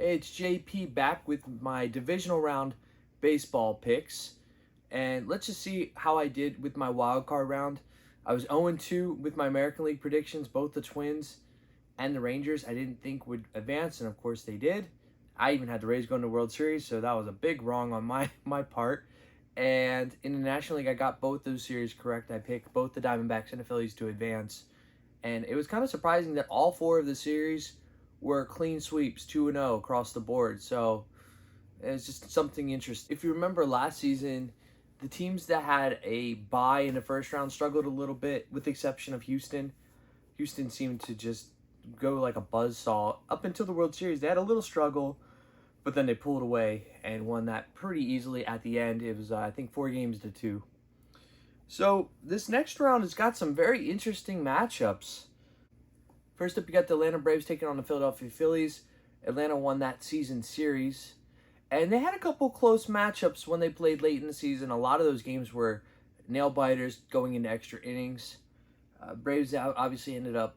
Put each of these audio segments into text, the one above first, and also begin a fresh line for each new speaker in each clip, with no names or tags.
Hey, it's JP back with my divisional round baseball picks. And let's just see how I did with my wild card round. I was 0-2 with my American League predictions. Both the Twins and the Rangers I didn't think would advance, and of course they did. I even had the Rays going to World Series, so that was a big wrong on my part. And in the National League, I got both those series correct. I picked both the Diamondbacks and the Phillies to advance. And it was kind of surprising that all four of the series were clean sweeps, 2-0 across the board. So it's just something interesting. If you remember last season, the teams that had a bye in the first round struggled a little bit, with the exception of Houston. Houston seemed to just go like a buzzsaw up until the World Series. They had a little struggle, but then they pulled away and won that pretty easily at the end. It was, I think, 4-2. So this next round has got some very interesting matchups. First up, you got the Atlanta Braves taking on the Philadelphia Phillies. Atlanta won that season series. And they had a couple close matchups when they played late in the season. A lot of those games were nail-biters going into extra innings. Braves obviously ended up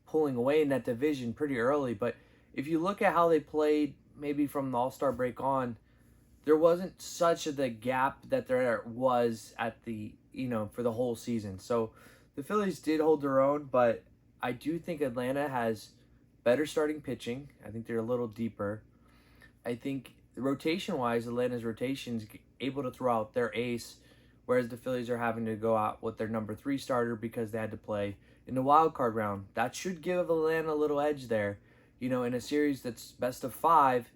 pulling away in that division pretty early. But if you look at how they played maybe from the All-Star break on, there wasn't such the gap that there was at the, for the whole season. So the Phillies did hold their own, but I do think Atlanta has better starting pitching. I think they're a little deeper. I think rotation-wise, Atlanta's rotation's able to throw out their ace, whereas the Phillies are having to go out with their number 3 starter because they had to play in the wild card round. That should give Atlanta a little edge there. In a series that's best of 5,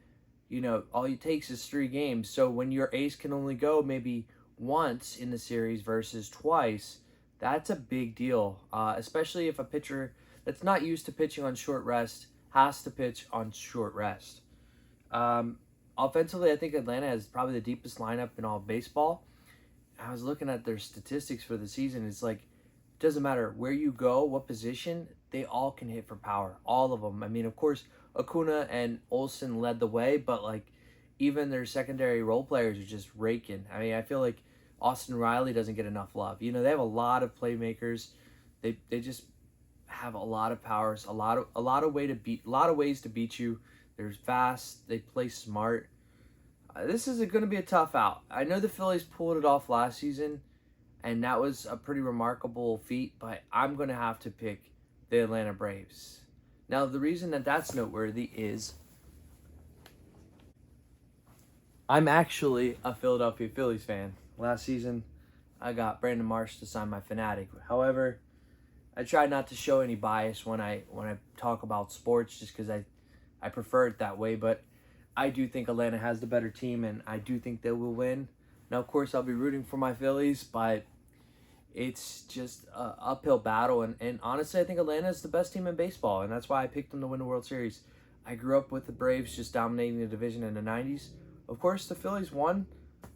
all it takes is 3 games. So when your ace can only go maybe once in the series versus twice, that's a big deal, especially if a pitcher that's not used to pitching on short rest has to pitch on short rest. Offensively, I think Atlanta has probably the deepest lineup in all of baseball. I was looking at their statistics for the season. It's like, it doesn't matter where you go, what position, they all can hit for power. All of them. I mean, of course, Acuna and Olsen led the way, but even their secondary role players are just raking. I mean, I feel like Austin Riley doesn't get enough love. They have a lot of playmakers. They just have a lot of powers, a lot of ways to beat you. They're fast. They play smart. This is going to be a tough out. I know the Phillies pulled it off last season, and that was a pretty remarkable feat, but I'm going to have to pick the Atlanta Braves. Now, the reason that that's noteworthy is I'm actually a Philadelphia Phillies fan. Last season, I got Brandon Marsh to sign my Fanatic. However, I try not to show any bias when I talk about sports, just because I prefer it that way. But I do think Atlanta has the better team, and I do think they will win. Now, of course, I'll be rooting for my Phillies, but it's just an uphill battle. And honestly, I think Atlanta is the best team in baseball, and that's why I picked them to win the World Series. I grew up with the Braves just dominating the division in the 90s. Of course, the Phillies won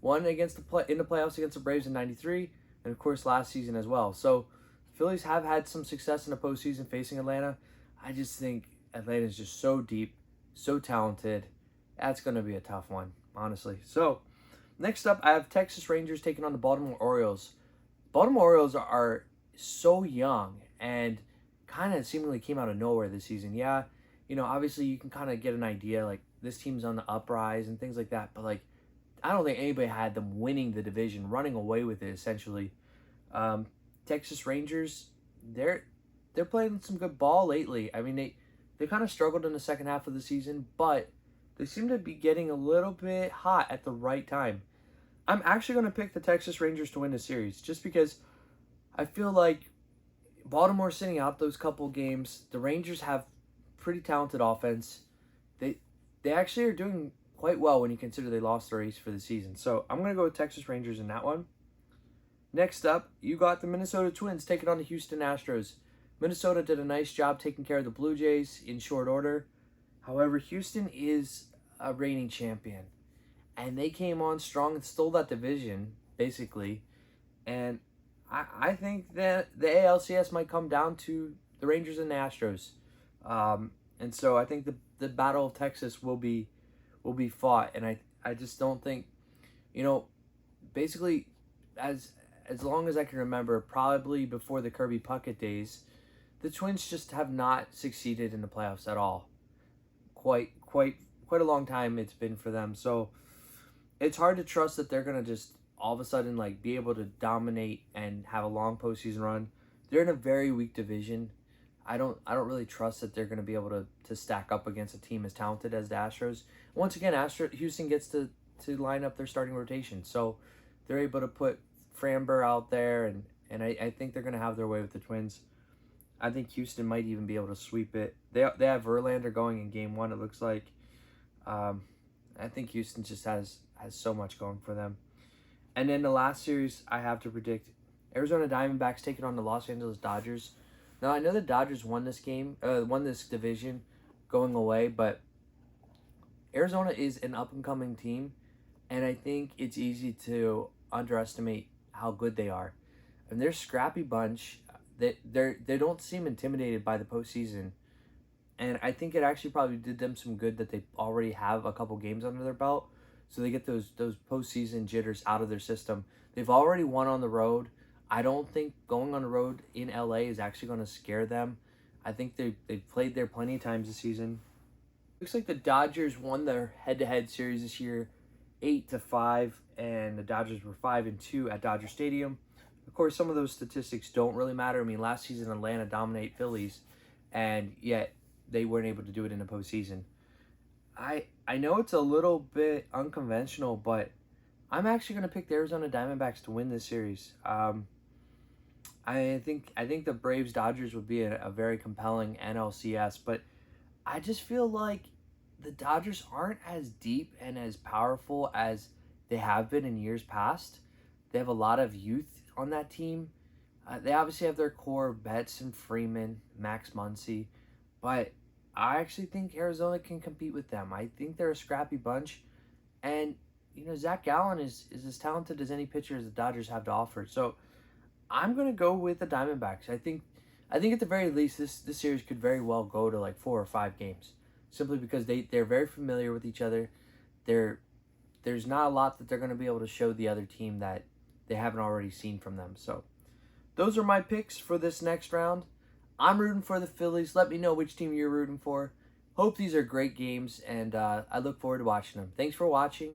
against in the playoffs against the Braves in 93, and of course last season as well. So the Phillies have had some success in the postseason facing Atlanta. I just think Atlanta is just so deep, so talented. That's going to be a tough one, honestly. So next up, I have Texas Rangers taking on the Baltimore Orioles. Baltimore Orioles are so young and kind of seemingly came out of nowhere this season. Yeah, obviously you can kind of get an idea, this team's on the uprise and things like that, but I don't think anybody had them winning the division, running away with it, essentially. Texas Rangers, they're playing some good ball lately. I mean, they kind of struggled in the second half of the season, but they seem to be getting a little bit hot at the right time. I'm actually going to pick the Texas Rangers to win the series, just because I feel like Baltimore sitting out those couple games. The Rangers have pretty talented offense. They actually are doing quite well when you consider they lost their ace for the season. So I'm going to go with Texas Rangers in that one. Next up, you got the Minnesota Twins taking on the Houston Astros. Minnesota did a nice job taking care of the Blue Jays in short order. However, Houston is a reigning champion, and they came on strong and stole that division, basically. And I think that the ALCS might come down to the Rangers and the Astros. And so I think the Battle of Texas will be fought. And I just don't think, basically, as long as I can remember, probably before the Kirby Puckett days, the Twins just have not succeeded in the playoffs at all. Quite quite a long time it's been for them. So it's hard to trust that they're gonna just all of a sudden like be able to dominate and have a long postseason run. They're in a very weak division. I don't really trust that they're gonna be able to stack up against a team as talented as the Astros. Once again, Houston gets to line up their starting rotation, so they're able to put Framber out there, and I think they're gonna have their way with the Twins. I think Houston might even be able to sweep it. They have Verlander going in Game 1. It looks like. I think Houston just has so much going for them. And then the last series, I have to predict Arizona Diamondbacks taking on the Los Angeles Dodgers. Now I know the Dodgers won this division, going away, but Arizona is an up and coming team, and I think it's easy to underestimate how good they are. And they're a scrappy bunch. They don't seem intimidated by the postseason. And I think it actually probably did them some good that they already have a couple games under their belt. So they get those postseason jitters out of their system. They've already won on the road. I don't think going on the road in LA is actually going to scare them. I think they've played there plenty of times this season. Looks like the Dodgers won their head-to-head series this year 8-5, and the Dodgers were 5-2 at Dodger Stadium. Of course, some of those statistics don't really matter. I mean, last season Atlanta dominated Phillies, and yet they weren't able to do it in the postseason. I know it's a little bit unconventional, but I'm actually going to pick the Arizona Diamondbacks to win this series. I think the Braves Dodgers would be a very compelling NLCS, but I just feel like the Dodgers aren't as deep and as powerful as they have been in years past. They have a lot of youth on that team. They obviously have their core of Betts and Freeman, Max Muncy, but I actually think Arizona can compete with them. I think they're a scrappy bunch, and Zach Gallen is as talented as any pitcher as the Dodgers have to offer. So I'm gonna go with the Diamondbacks. I think at the very least this series could very well go to like 4 or 5 games, simply because they're very familiar with each other. There's not a lot that they're gonna be able to show the other team that they haven't already seen from them. So those are my picks for this next round. I'm rooting for the Phillies. Let me know which team you're rooting for. Hope these are great games, and I look forward to watching them. Thanks for watching.